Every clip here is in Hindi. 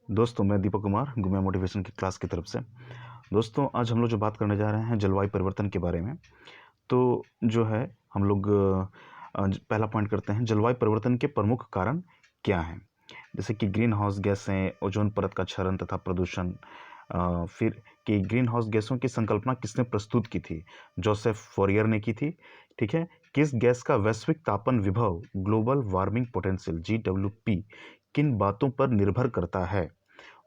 दोस्तों, मैं दीपक कुमार गुमिया मोटिवेशन की क्लास की तरफ से। दोस्तों, आज हम लोग जो बात करने जा रहे हैं जलवायु परिवर्तन के बारे में। तो जो है हम लोग पहला पॉइंट करते हैं, जलवायु परिवर्तन के प्रमुख कारण क्या हैं? जैसे कि ग्रीन हाउस गैसें, ओजोन परत का क्षरण तथा प्रदूषण। फिर कि ग्रीन हाउस गैसों की संकल्पना किसने प्रस्तुत की थी? जोसेफ फोरियर ने की थी। ठीक है। किस गैस का वैश्विक तापन विभव ग्लोबल वार्मिंग पोटेंशियल GWP किन बातों पर निर्भर करता है?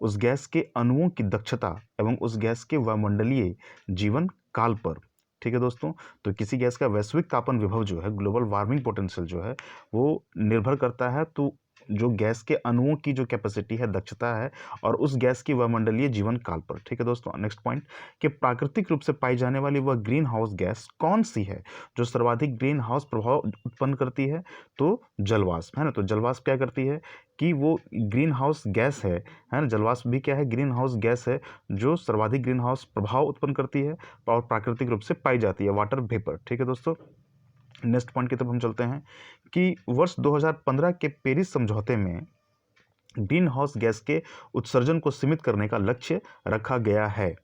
उस गैस के अणुओं की दक्षता एवं उस गैस के वायुमंडलीय जीवन काल पर। ठीक है दोस्तों। तो किसी गैस का वैश्विक तापन विभव जो है, ग्लोबल वार्मिंग पोटेंशियल जो है, वो निर्भर करता है तो जो गैस के अणुओं की जो कैपेसिटी है, दक्षता है, और उस गैस की वायुमंडलीय जीवन काल पर। ठीक है दोस्तों। नेक्स्ट पॉइंट कि प्राकृतिक रूप से पाई जाने वाली वह ग्रीन हाउस गैस कौन सी है जो सर्वाधिक ग्रीन हाउस प्रभाव उत्पन्न करती है? तो जलवाष्प है ना। तो जलवाष्प क्या करती है कि वो ग्रीन हाउस गैस है ना। जलवाष्प भी क्या है? ग्रीन हाउस गैस है जो सर्वाधिक ग्रीन हाउस प्रभाव उत्पन्न करती है और प्राकृतिक रूप से पाई जाती है, वाटर वेपर। ठीक है दोस्तों। नेक्स्ट पॉइंट की तरफ हम चलते हैं कि वर्ष 2015 के पेरिस समझौते में ग्रीन हाउस गैस के उत्सर्जन को सीमित करने का लक्ष्य रखा गया है।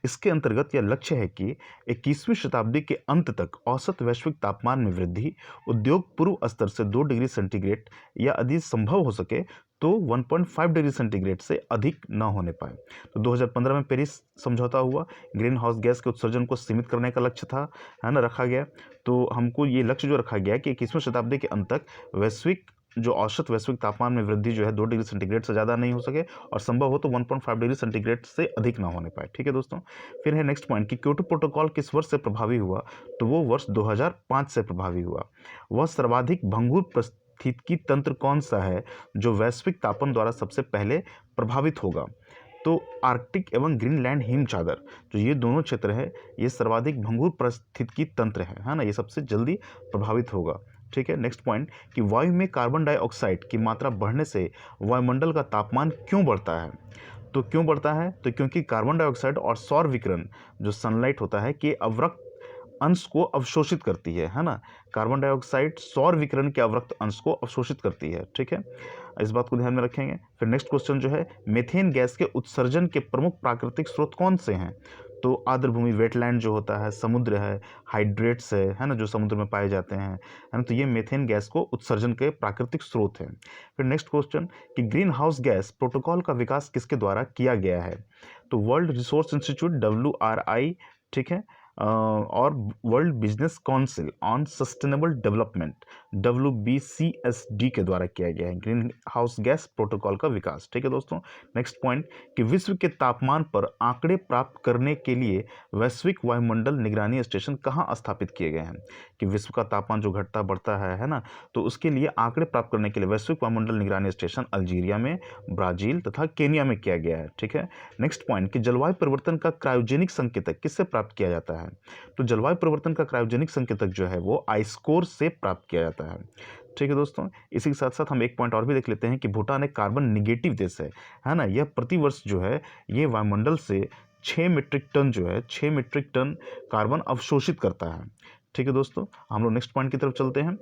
इसके अंतर्गत यह लक्ष्य है कि 21वीं शताब्दी के अंत तक औसत वैश्विक तापमान में वृद्धि उद्योग पूर्व स्तर से 2 डिग्री सेंटीग्रेड या अधिक संभव हो सके तो 1.5 डिग्री सेंटीग्रेड से अधिक न होने पाए। तो 2015 में पेरिस समझौता हुआ, ग्रीन हाउस गैस के उत्सर्जन को सीमित करने का लक्ष्य था, है ना, रखा गया। तो हमको ये लक्ष्य जो रखा गया कि 21वीं शताब्दी के अंत तक वैश्विक जो औसत वैश्विक तापमान में वृद्धि जो है 2 डिग्री सेंटीग्रेड से ज़्यादा नहीं हो सके और संभव हो तो 1.5 डिग्री सेंटीग्रेड से अधिक ना होने पाए। ठीक है दोस्तों। फिर है नेक्स्ट पॉइंट कि क्योटो प्रोटोकॉल किस वर्ष से प्रभावी हुआ? तो वो वर्ष 2005 से प्रभावी हुआ। वह सर्वाधिक भंगुर पारिस्थितिकी तंत्र कौन सा है जो वैश्विक तापन द्वारा सबसे पहले प्रभावित होगा? तो आर्कटिक एवं ग्रीनलैंड हिम चादर, जो ये दोनों क्षेत्र है, ये सर्वाधिक भंगुर पारिस्थितिकी तंत्र है ना। ये सबसे जल्दी प्रभावित होगा। ठीक है। नेक्स्ट पॉइंट कि वायु में कार्बन डाइऑक्साइड की मात्रा बढ़ने से वायुमंडल का तापमान क्यों बढ़ता है? तो क्यों बढ़ता है? तो क्योंकि कार्बन डाइऑक्साइड और सौर विकिरण जो सनलाइट होता है कि अवरक्त अंश को अवशोषित करती है ना। कार्बन डाइऑक्साइड सौर विकिरण के अवरक्त अंश को अवशोषित करती है। ठीक है। इस बात को ध्यान में रखेंगे। फिर नेक्स्ट क्वेश्चन जो है, मीथेन गैस के उत्सर्जन के प्रमुख प्राकृतिक स्रोत कौन से हैं? तो आर्द्रभूमि, वेटलैंड जो होता है, समुद्र है, हाइड्रेट्स है ना, जो समुद्र में पाए जाते हैं, है ना। तो ये मीथेन गैस को उत्सर्जन के प्राकृतिक स्रोत हैं। फिर नेक्स्ट क्वेश्चन कि ग्रीन हाउस गैस प्रोटोकॉल का विकास किसके द्वारा किया गया है? तो वर्ल्ड रिसोर्स इंस्टीट्यूट WRI, ठीक है, और world business council on sustainable development WBCSD के द्वारा किया गया है ग्रीन हाउस गैस प्रोटोकॉल का विकास। ठीक है दोस्तों। नेक्स्ट पॉइंट कि विश्व के तापमान पर आंकड़े प्राप्त करने के लिए वैश्विक वायुमंडल निगरानी स्टेशन कहाँ स्थापित किए गए हैं? कि विश्व का तापमान जो घटता बढ़ता है ना, तो उसके लिए आंकड़े प्राप्त करने के लिए वैश्विक वायुमंडल निगरानी स्टेशन अल्जीरिया में, ब्राजील तथा केनिया में किया गया है। ठीक है। नेक्स्ट पॉइंट कि जलवायु परिवर्तन का क्रायोजेनिक संकेतक किससे प्राप्त किया जाता है? तो जलवायु परिवर्तन का क्रायोजेनिक संकेतक जो है वो आइस्कोर से प्राप्त किया जाता है। ठीक है दोस्तों। इसी के साथ साथ हम एक पॉइंट और भी देख लेते हैं कि भूटान एक कार्बन निगेटिव देश है ना। यह प्रतिवर्ष जो है ये वायुमंडल से 6 मीट्रिक टन जो है 6 मीट्रिक टन कार्बन अवशोषित करता है। ठीक है दोस्तों। हम लोग नेक्स्ट पॉइंट की तरफ चलते हैं।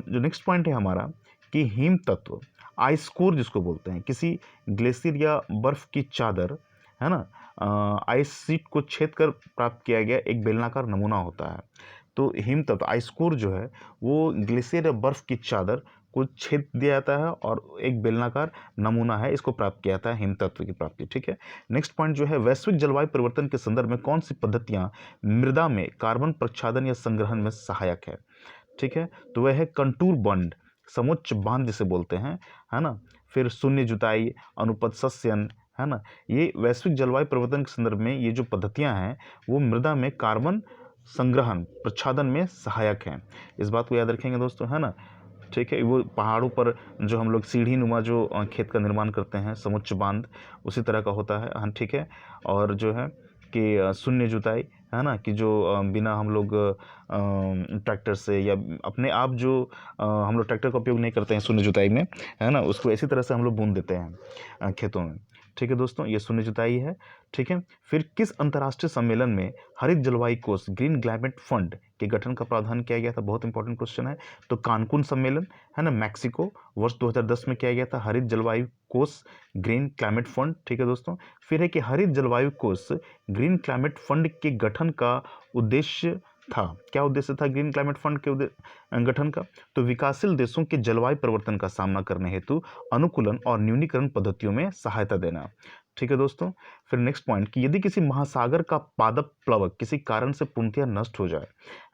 जो नेक्स्ट पॉइंट है हमारा कि हिम तत्व, आइस्कोर जिसको बोलते हैं, किसी ग्लेशियर या बर्फ की चादर, है ना, आइस शीट को छेद कर प्राप्त किया गया एक बेलनाकार नमूना होता है। तो हिम तत्व आइस्कोर जो है वो ग्लेशियर या बर्फ की चादर को छेद दिया जाता है और एक बेलनाकार नमूना है, इसको प्राप्त किया जाता है हिम तत्व की प्राप्ति। ठीक है। नेक्स्ट पॉइंट जो है, वैश्विक जलवायु परिवर्तन के संदर्भ में कौन सी पद्धतियां मृदा में कार्बन प्रच्छादन या संग्रहण में सहायक है? ठीक है। तो वह है कंटूर बंड, समुच्च बांध जिसे बोलते हैं, है ना। फिर शून्य जुताई, अनुपद सस्यन, है ना। ये वैश्विक जलवायु परिवर्तन के संदर्भ में ये जो पद्धतियां हैं वो मृदा में कार्बन संग्रहण प्रच्छादन में सहायक हैं। इस बात को याद रखेंगे दोस्तों, है ना। ठीक है। वो पहाड़ों पर जो हम लोग सीढ़ी नुमा जो खेत का निर्माण करते हैं, समुच्च बांध, उसी तरह का होता है। हाँ, ठीक है। और जो है कि शून्य जुताई, है ना, कि जो बिना हम लोग ट्रैक्टर से या अपने आप जो हम लोग ट्रैक्टर का उपयोग नहीं करते हैं शून्य जुताई में, है ना, उसको इसी तरह से हम लोग बूंद देते हैं खेतों में। ठीक है दोस्तों, ये शून्य जुताई है। ठीक है, फिर किस अंतर्राष्ट्रीय सम्मेलन में हरित जलवायु कोष ग्रीन क्लाइमेट फंड के गठन का प्रावधान किया गया था? बहुत इंपॉर्टेंट क्वेश्चन है। तो कानकुन सम्मेलन है ना, मैक्सिको, वर्ष 2010 में किया गया था हरित जलवायु कोष ग्रीन क्लाइमेट फंड। ठीक है दोस्तों, फिर है कि हरित जलवायु कोष ग्रीन क्लाइमेट फंड के गठन का उद्देश्य था, क्या उद्देश्य था ग्रीन क्लाइमेट फंड के गठन का? तो विकासशील देशों के जलवायु परिवर्तन का सामना करने हेतु अनुकूलन और न्यूनीकरण पद्धतियों में सहायता देना। ठीक है दोस्तों, फिर नेक्स्ट पॉइंट कि यदि किसी महासागर का पादप प्लवक किसी कारण से पूर्णतया नष्ट हो जाए,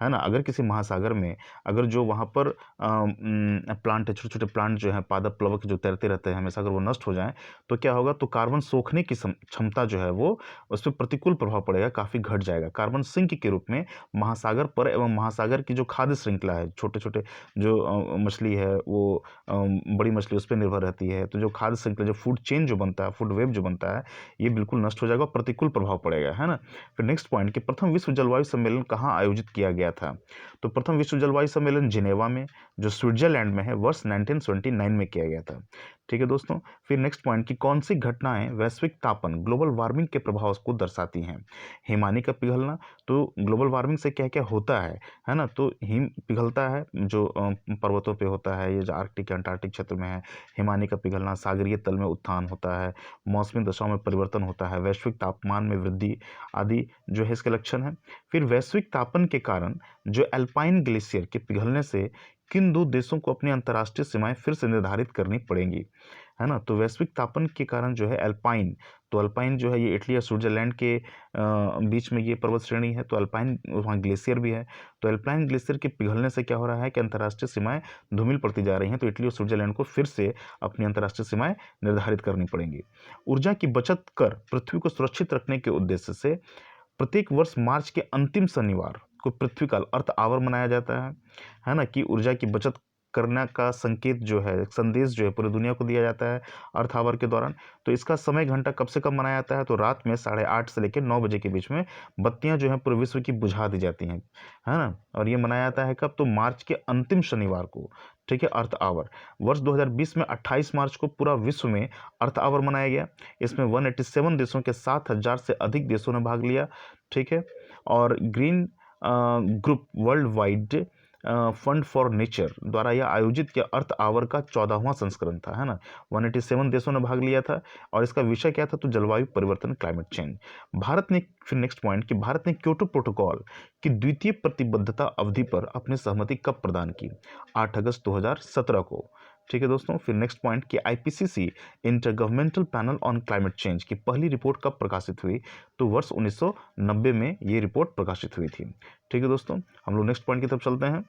है ना, अगर किसी महासागर में अगर जो वहाँ पर प्लांट, छोटे छोटे प्लांट जो है पादप प्लवक जो तैरते रहते हैं हमेशा, अगर वो नष्ट हो जाए तो क्या होगा? तो कार्बन सोखने की क्षमता जो है वो उस पर प्रतिकूल प्रभाव पड़ेगा, काफ़ी घट जाएगा। कार्बन सिंक के रूप में महासागर पर एवं महासागर की जो खाद्य श्रृंखला है, छोटे छोटे जो मछली है वो बड़ी मछली उस पर निर्भर रहती है, तो जो खाद्य श्रृंखला, जो फूड चेन जो बनता है, फूड वेब जो बनता है, ये बिल्कुल नष्ट हो जाएगा, प्रतिकूल प्रभाव पड़ेगा, है ना। फिर नेक्स्ट पॉइंट कि प्रथम विश्व जलवायु सम्मेलन कहाँ आयोजित किया गया था? तो प्रथम विश्व जलवायु सम्मेलन जिनेवा में, जो स्विट्जरलैंड में है, वर्ष 1929 में किया गया था। ठीक है दोस्तों, फिर नेक्स्ट पॉइंट कि कौन सी घटनाएं वैश्विक तापन, ग्लोबल वार्मिंग के प्रभाव को दर्शाती हैं? हिमानी का पिघलना, तो ग्लोबल वार्मिंग से क्या क्या होता है ना, तो हिम पिघलता है जो पर्वतों पे होता है, ये जो आर्कटिक अंटार्कटिक क्षेत्र में है, हिमानी का पिघलना, सागरीय तल में उत्थान होता है, मौसमी दशाओं में परिवर्तन होता है, वैश्विक तापमान में वृद्धि आदि जो है इसके लक्षण है। फिर वैश्विक तापन के कारण जो एल्पाइन ग्लेशियर के पिघलने से किन दो देशों को अपनी अंतर्राष्ट्रीय सीमाएं फिर से निर्धारित करनी पड़ेंगी, है ना। तो वैश्विक तापन के कारण जो है एल्पाइन, तो अल्पाइन जो है ये इटली और स्विट्जरलैंड के बीच में ये पर्वत श्रेणी है, तो अल्पाइन वहाँ ग्लेशियर भी है। तो अल्पाइन ग्लेशियर के पिघलने से क्या हो रहा है कि अंतर्राष्ट्रीय सीमाएं धूमिल पड़ती जा रही हैं, तो इटली और स्विट्जरलैंड को फिर से अपनी अंतर्राष्ट्रीय सीमाएं निर्धारित करनी पड़ेंगी। ऊर्जा की बचत कर पृथ्वी को सुरक्षित रखने के उद्देश्य से प्रत्येक वर्ष मार्च के अंतिम शनिवार को पृथ्वी का अर्थ आवर मनाया जाता है ना, कि ऊर्जा की बचत करने का संकेत जो है, संदेश जो है पूरी दुनिया को दिया जाता है अर्थ आवर के दौरान। तो इसका समय घंटा कब से कब मनाया जाता है? तो रात में 8:30 से लेकर 9 बजे के बीच में बत्तियां जो है पूरे विश्व की बुझा दी जाती हैं, है ना। और ये मनाया जाता है कब? तो मार्च के अंतिम शनिवार को। ठीक है, अर्थ आवर। वर्ष 2020 में 28 मार्च को पूरा विश्व में अर्थ आवर मनाया गया। इसमें 187 देशों के 7,000 से अधिक देशों ने भाग लिया। ठीक है, और green group world wide fund for nature द्वारा यह आयोजित किया अर्थ आवर का 14वां संस्करण था, है ना। 187 देशों ने भाग लिया था और इसका विषय क्या था? तो जलवायु परिवर्तन, क्लाइमेट चेंज। भारत ने, फिर नेक्स्ट पॉइंट कि भारत ने क्योटो प्रोटोकॉल की द्वितीय प्रतिबद्धता अवधि पर अपनी सहमति कब प्रदान की? 8 अगस्त 2017 को। ठीक है दोस्तों, फिर नेक्स्ट पॉइंट कि IPCC intergovernmental panel on climate change की पहली रिपोर्ट कब प्रकाशित हुई? तो वर्ष 1990 में ये रिपोर्ट प्रकाशित हुई थी। ठीक है दोस्तों, हम लोग नेक्स्ट पॉइंट की तरफ चलते हैं।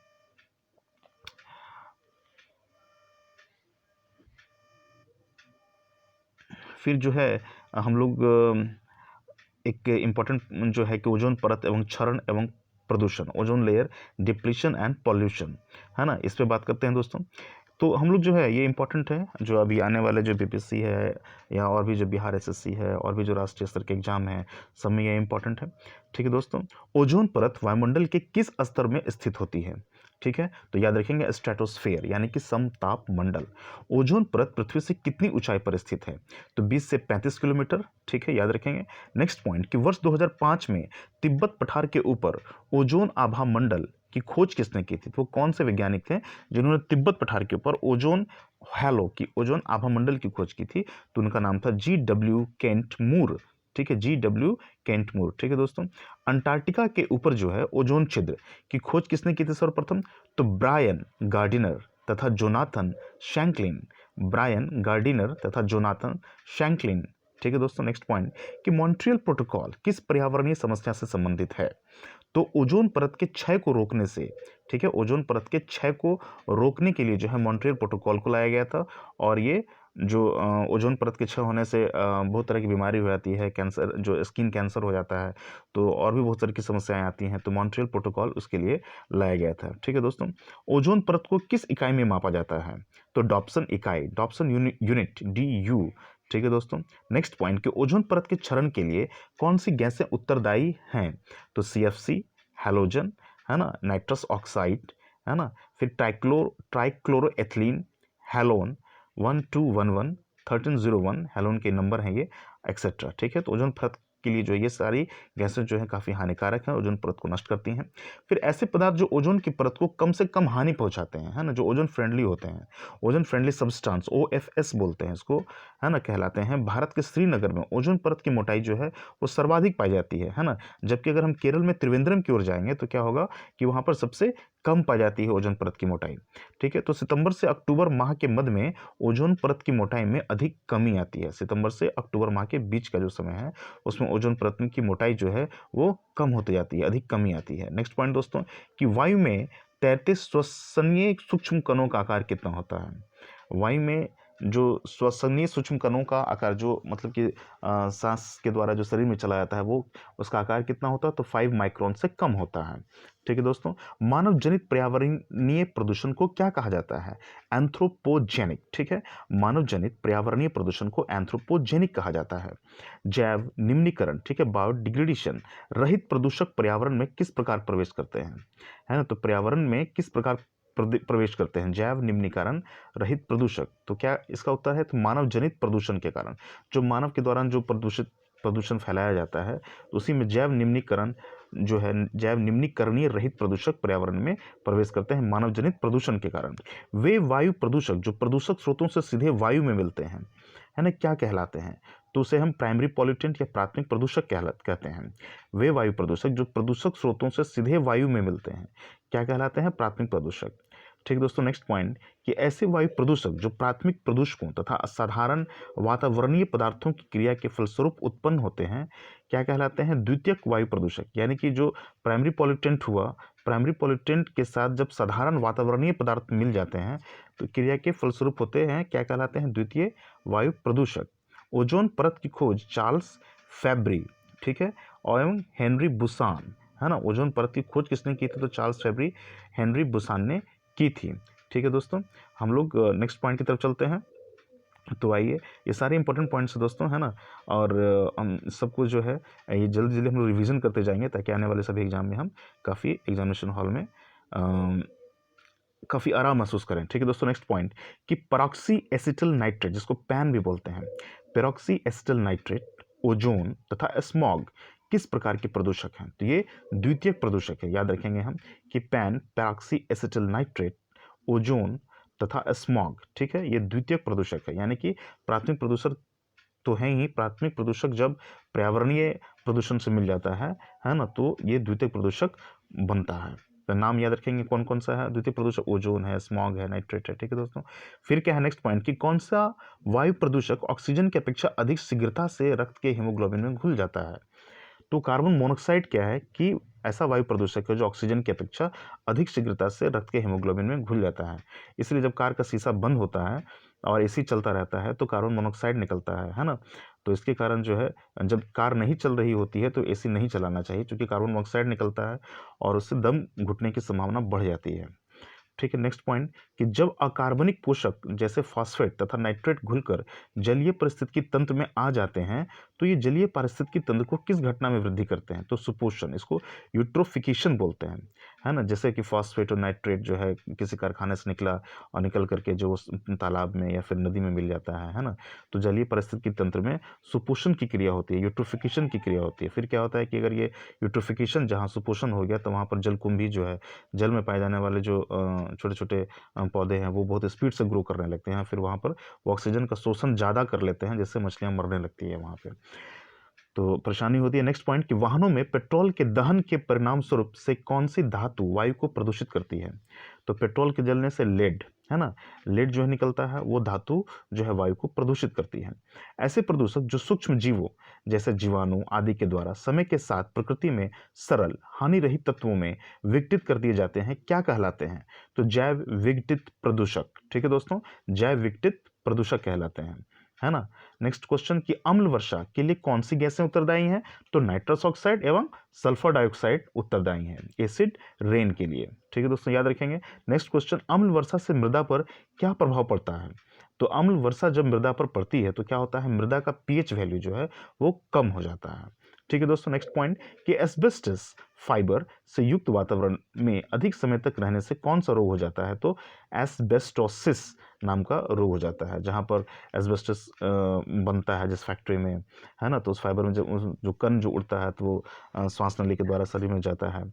फिर जो है हम लोग एक इम्पॉर्टेंट जो है कि ओजोन परत एवं क्षरण एवं प्रदूषण, ozone layer depletion and pollution, है ना, इस पे बात करते हैं दोस्तों। तो हम लोग जो है ये इंपॉर्टेंट है, जो अभी आने वाले जो बीपीएससी है या और भी जो बिहार एसएससी है और भी जो राष्ट्रीय स्तर के एग्जाम है, सब में ये इंपॉर्टेंट है। ठीक है दोस्तों, ओजोन परत वायुमंडल के किस स्तर में स्थित होती है? ठीक है, तो याद रखेंगे स्ट्रेटोस्फेयर यानी कि समताप मंडल। ओजोन परत पृथ्वी से कितनी ऊंचाई पर स्थित है? तो 20 से 35 किलोमीटर। ठीक है, याद रखेंगे। नेक्स्ट पॉइंट कि वर्ष 2005 में तिब्बत पठार के ऊपर ओजोन आभा मंडल की खोज किसने की थी? तो वो कौन से वैज्ञानिक थे जिन्होंने तिब्बत पठार के ऊपर ओजोन हैलो की, ओजोन आभा मंडल की खोज की थी? तो उनका नाम था G.W. केंट मूर। ठीक है, G.W. केंट मूर। ठीक है दोस्तों, अंटार्कटिका के ऊपर जो है ओजोन छिद्र की खोज किसने की थी सर्वप्रथम? तो ब्रायन गार्डिनर तथा जोनाथन शैंकलिन। ब्रायन गार्डिनर तथा जोनाथन शैंकलिन। ठीक है दोस्तों, नेक्स्ट पॉइंट कि मॉन्ट्रियल प्रोटोकॉल किस पर्यावरणीय समस्या से संबंधित है? तो ओजोन परत के क्षय को रोकने से, ठीक है, ओजोन परत के क्षय को रोकने के लिए जो है मॉन्ट्रियल प्रोटोकॉल को लाया गया था। और ये जो ओजोन परत के क्षय होने से बहुत तरह की बीमारी हो जाती है, कैंसर, जो स्किन कैंसर हो जाता है, तो और भी बहुत तरह की समस्याएं आती हैं, तो मॉन्ट्रियल प्रोटोकॉल उसके लिए लाया गया था। ठीक है दोस्तों, ओजोन परत को किस इकाई में मापा जाता है? तो डॉप्सन इकाई, डॉप्सन यूनिट, DU। ठीक है दोस्तों, नेक्स्ट पॉइंट कि ओजोन परत के क्षरण के लिए कौन सी गैसें उत्तरदायी हैं? तो CFC, हैलोजन, है ना, नाइट्रस ऑक्साइड, है ना, फिर ट्राइक्लोरोएथिलीन, हैलोन, 1211, 1301 हेलोन के नंबर हैं ये, एक्सेट्रा। ठीक है, तो ओजोन परत के लिए जो ये सारी गैसें जो है काफ़ी हानिकारक हैं, ओजोन परत को नष्ट करती हैं। फिर ऐसे पदार्थ जो ओजोन की परत को कम से कम हानि पहुंचाते हैं, है ना, जो ओजोन फ्रेंडली होते हैं, ओजोन फ्रेंडली सब्सटेंस OFS बोलते हैं इसको, है ना, कहलाते हैं। भारत के श्रीनगर में ओजोन परत की मोटाई जो है वो सर्वाधिक पाई जाती है ना। जबकि अगर हम केरल में त्रिवेंद्रम की ओर जाएंगे तो क्या होगा कि वहां पर सबसे कम पाई जाती है ओजोन परत की मोटाई। ठीक है, तो सितंबर से अक्टूबर माह के मध्य में ओजोन परत की मोटाई में अधिक कमी आती है। सितंबर से अक्टूबर माह के बीच का जो समय है उसमें ओजोन परत की मोटाई जो है वो कम होती जाती है, अधिक कमी आती है। नेक्स्ट पॉइंट दोस्तों, कि वायु में तैरते श्वसनीय सूक्ष्म कणों का आकार कितना होता है। वायु में जो श्वसनीय सूक्ष्म कणों का आकार, जो मतलब कि सांस के द्वारा जो शरीर में चला जाता है, वो उसका आकार कितना होता है, तो 5 माइक्रोन से कम होता है। ठीक है दोस्तों, मानव जनित पर्यावरणीय प्रदूषण को क्या कहा जाता है, एंथ्रोपोजेनिक। ठीक है, मानव जनित पर्यावरणीय प्रदूषण को एंथ्रोपोजेनिक कहा जाता है। जैव निम्नीकरण, ठीक है, बायोडिग्रेडेशन रहित प्रदूषक पर्यावरण में किस प्रकार प्रवेश करते हैं, है ना, तो पर्यावरण में किस प्रकार प्रवेश करते हैं, जैव निम्नीकरण रहित प्रदूषक। तो क्या इसका उत्तर है, तो मानव जनित प्रदूषण के कारण, जो मानव के दौरान जो प्रदूषण फैलाया जाता है, उसी में जैव निम्नीकरण जो है, जैव निम्नीकरणीय रहित प्रदूषक पर्यावरण में प्रवेश करते हैं मानव जनित प्रदूषण के कारण। वे वायु प्रदूषक जो प्रदूषक स्रोतों से सीधे वायु में मिलते हैं, है ना, क्या कहलाते हैं, तो उसे हम प्राइमरी पॉल्यूटेंट या प्राथमिक प्रदूषक कहते हैं। वे वायु प्रदूषक जो प्रदूषक स्रोतों से सीधे वायु में मिलते हैं क्या कहलाते हैं, प्राथमिक प्रदूषक। ठीक दोस्तों, नेक्स्ट पॉइंट, कि ऐसे वायु प्रदूषक जो प्राथमिक प्रदूषकों तथा असाधारण वातावरणीय पदार्थों की क्रिया के फलस्वरूप उत्पन्न होते हैं क्या कहलाते हैं, द्वितीयक वायु प्रदूषक। यानी कि जो प्राइमरी पॉल्यूटेंट हुआ, प्राइमरी पॉल्यूटेंट के साथ जब साधारण वातावरणीय पदार्थ मिल जाते हैं तो क्रिया के फलस्वरूप होते हैं क्या कहलाते हैं, द्वितीय वायु प्रदूषक। ओजोन परत की खोज चार्ल्स फैब्री, ठीक है, और हेनरी बुसान, है ना, ओजोन परत की खोज किसने की थी, तो चार्ल्स फैब्री, हेनरी बुसान ने की थी। ठीक है दोस्तों, हम लोग नेक्स्ट पॉइंट की तरफ चलते हैं। तो आइए, ये सारे इंपॉर्टेंट पॉइंट्स हैं दोस्तों, है ना, और हम सबको जो है ये जल्दी जल्दी हम लोग रिवीजन करते जाएंगे ताकि आने वाले सभी एग्जाम में हम काफ़ी एग्जामिनेशन हॉल में काफ़ी आराम महसूस करें। ठीक है दोस्तों, नेक्स्ट पॉइंट, कि पेरोक्सी एसिटल नाइट्रेट, जिसको पैन भी बोलते हैं, पेरोक्सी एसिटल नाइट्रेट ओजोन तथा स्मॉग किस प्रकार के प्रदूषक हैं, तो ये द्वितीयक प्रदूषक है। याद रखेंगे हम कि PAN, peroxy acetyl nitrate, ozone तथा स्मॉग, ठीक है, ये द्वितीयक प्रदूषक है। यानी कि प्राथमिक प्रदूषक तो है ही, प्राथमिक प्रदूषक जब पर्यावरणीय प्रदूषण से मिल जाता है ना, तो ये द्वितीयक प्रदूषक बनता है। तो नाम याद रखेंगे कौन कौन सा है द्वितीय प्रदूषक, ओजोन है, स्मॉग है, नाइट्रेट है। ठीक है दोस्तों, फिर क्या है नेक्स्ट पॉइंट, कि कौन सा वायु प्रदूषक ऑक्सीजन की अपेक्षा अधिक शीघ्रता से रक्त के हीमोग्लोबिन में घुल जाता है, तो कार्बन मोनोक्साइड क्या है कि ऐसा वायु प्रदूषक है जो ऑक्सीजन की अपेक्षा अधिक शीघ्रता से रक्त के हीमोग्लोबिन में घुल जाता है। इसलिए जब कार का शीशा बंद होता है और एसी चलता रहता है तो कार्बन मोनोक्साइड निकलता है ना, तो इसके कारण जो है जब कार नहीं चल रही होती है तो एसी नहीं चलाना चाहिए, क्योंकि कार्बन मोनोक्साइड निकलता है और उससे दम घुटने की संभावना बढ़ जाती है। ठीक है, नेक्स्ट पॉइंट, कि जब अकार्बनिक पोषक जैसे फॉस्फेट तथा नाइट्रेट घुलकर जलीय पारिस्थितिकी तंत्र में आ जाते हैं तो ये जलीय पारिस्थितिकी तंत्र को किस घटना में वृद्धि करते हैं, तो सुपोषण, इसको यूट्रोफिकेशन बोलते हैं, है ना। जैसे कि फॉस्फेट और नाइट्रेट जो है किसी कारखाने से निकला और निकल करके जो उस तालाब में या फिर नदी में मिल जाता है ना, तो जलीय पारिस्थितिकी तंत्र में सुपोषण की क्रिया होती है, यूट्रोफिकेशन की क्रिया होती है। फिर क्या होता है कि अगर ये यूट्रोफिकेशन जहाँ सुपोषण हो गया तो वहाँ पर जलकुंभी जो है, जल में पाए जाने वाले जो छोटे छोटे पौधे हैं वो बहुत स्पीड से ग्रो करने लगते हैं, फिर वहाँ पर वो ऑक्सीजन का शोषण ज़्यादा कर लेते हैं जिससे मछलियाँ मरने लगती है वहाँ पे, तो परेशानी होती है। नेक्स्ट पॉइंट, कि वाहनों में पेट्रोल के दहन के परिणाम स्वरूप से कौन सी धातु वायु को प्रदूषित करती है, तो पेट्रोल के जलने से लेड, है ना, लेड जो है निकलता है, वो धातु जो है वायु को प्रदूषित करती है। ऐसे प्रदूषक जो सूक्ष्म जीवों जैसे जीवाणु आदि के द्वारा समय के साथ प्रकृति में सरल हानि रहित तत्वों में विघटित कर दिए जाते हैं क्या कहलाते हैं, तो जैव विघटित प्रदूषक। ठीक है दोस्तों, जैव विघटित प्रदूषक कहलाते हैं, है ना। नेक्स्ट क्वेश्चन, कि अम्ल वर्षा के लिए कौन सी गैसें उत्तरदायी हैं, तो नाइट्रस ऑक्साइड एवं सल्फर डाइऑक्साइड उत्तरदायी हैं एसिड रेन के लिए। ठीक है दोस्तों, याद रखेंगे। नेक्स्ट क्वेश्चन, अम्ल वर्षा से मृदा पर क्या प्रभाव पड़ता है, तो अम्ल वर्षा जब मृदा पर पड़ती है तो क्या होता है, मृदा का पीएच वैल्यू जो है वो कम हो जाता है। ठीक है दोस्तों, नेक्स्ट पॉइंट कि एस्बेस्टस फाइबर से युक्त वातावरण में अधिक समय तक रहने से कौन सा रोग हो जाता है? तो एस्बेस्टोसिस नाम का रोग हो जाता है, जहाँ पर एस्बेस्टस बनता है जिस फैक्ट्री में, है ना, तो उस फाइबर में जो कण जो उड़ता है तो वो श्वास नली के द्वारा शरीर में जाता है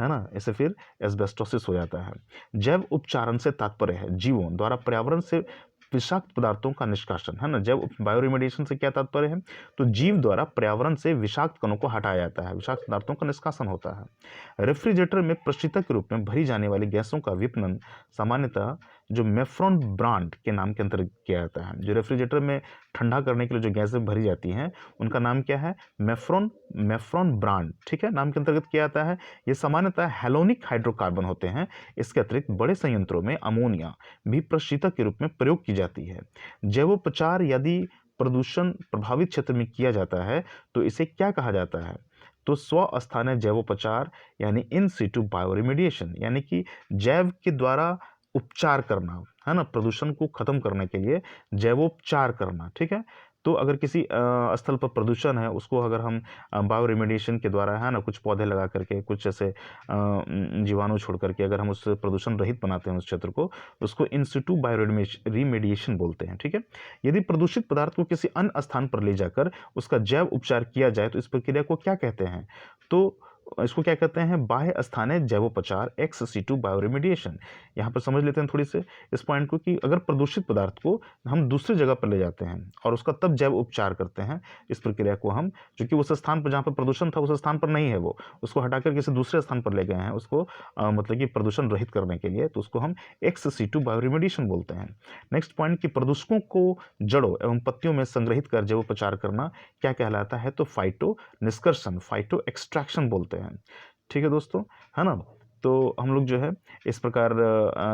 ना, इससे फिर एस्बेस्टोसिस हो जाता है। जैव उपचारण से तात्पर्य है जीवों द्वारा पर्यावरण से विषाक्त पदार्थों का निष्कासन, है ना। जैव बायोरिमेडिएशन से क्या तात्पर्य है? तो जीव द्वारा पर्यावरण से विषाक्त कणों को हटाया जाता है, विषाक्त पदार्थों का निष्कासन होता है। रेफ्रिजरेटर में प्रशीतक के रूप में भरी जाने वाली गैसों का विपणन सामान्यतः जो मेफ्रॉन ब्रांड के नाम के अंतर्गत किया जाता है। जो रेफ्रिजरेटर में ठंडा करने के लिए जो गैसें भरी जाती हैं उनका नाम क्या है? मेफ्रॉन ब्रांड, ठीक है, नाम के अंतर्गत किया जाता है। ये सामान्यतः हैलोनिक हाइड्रोकार्बन होते हैं। इसके अतिरिक्त बड़े संयंत्रों में अमोनिया भी प्रशीतक के रूप में प्रयोग की जाती है। जैवोपचार यदि प्रदूषण प्रभावित क्षेत्र में किया जाता है तो इसे क्या कहा जाता है? तो स्वस्थानीय जैवोपचार यानी इन सिटू बायोरिमेडिएशन, यानी कि जैव के द्वारा उपचार करना, है ना, प्रदूषण को खत्म करने के लिए जैवोपचार करना, ठीक है। तो अगर किसी स्थल पर प्रदूषण है उसको अगर हम बायोरिमेडिएशन के द्वारा, है ना, कुछ पौधे लगा करके, कुछ ऐसे जीवाणु छोड़ करके अगर हम उस प्रदूषण रहित बनाते हैं उस क्षेत्र को, उसको इन सिटू बायोरिमेडिएशन बोलते हैं, ठीक है। यदि प्रदूषित पदार्थ को किसी अन्य स्थान पर ले जाकर उसका जैव उपचार किया जाए तो इस प्रक्रिया को क्या कहते हैं? तो इसको क्या कहते हैं? बाह्य स्थानीय जैवोपचार, एक्स सिटू बायोरिमेडिएशन। यहाँ पर समझ लेते हैं थोड़ी से इस पॉइंट को कि अगर प्रदूषित पदार्थ को हम दूसरी जगह पर ले जाते हैं और उसका तब जैव उपचार करते हैं, इस प्रक्रिया को हम, क्योंकि उस स्थान पर जहाँ पर प्रदूषण था उस स्थान पर नहीं है, वो उसको हटाकर किसी दूसरे स्थान पर ले गए हैं उसको मतलब कि प्रदूषण रहित करने के लिए, तो उसको हम एक्स सिटू बायोरिमेडिएशन बोलते हैं। नेक्स्ट पॉइंट कि प्रदूषकों को जड़ों एवं पत्तियों में संग्रहित कर जैवोपचार करना क्या कहलाता है? तो फाइटो निष्कर्षण, फाइटो एक्सट्रैक्शन बोलते हैं, ठीक है दोस्तों, है ना। तो हम लोग जो है इस प्रकार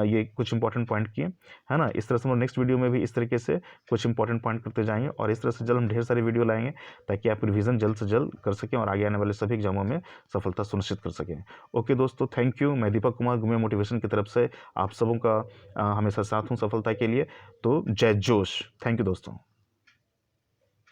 ये कुछ इंपॉर्टेंट पॉइंट किए, है ना। इस तरह से हम नेक्स्ट वीडियो में भी इस तरीके से कुछ इंपॉर्टेंट पॉइंट करते जाएंगे और इस तरह से जल्द हम ढेर सारी वीडियो लाएंगे ताकि आप रिवीजन जल्द से जल्द कर सकें और आगे आने वाले सभी एग्जामों में सफलता सुनिश्चित कर सकें। ओके दोस्तों, थैंक यू। मैं दीपक कुमार गुमे मोटिवेशन की तरफ से आप सबों का हमेशा साथ हूँ सफलता के लिए। तो जय जोश। थैंक यू दोस्तों।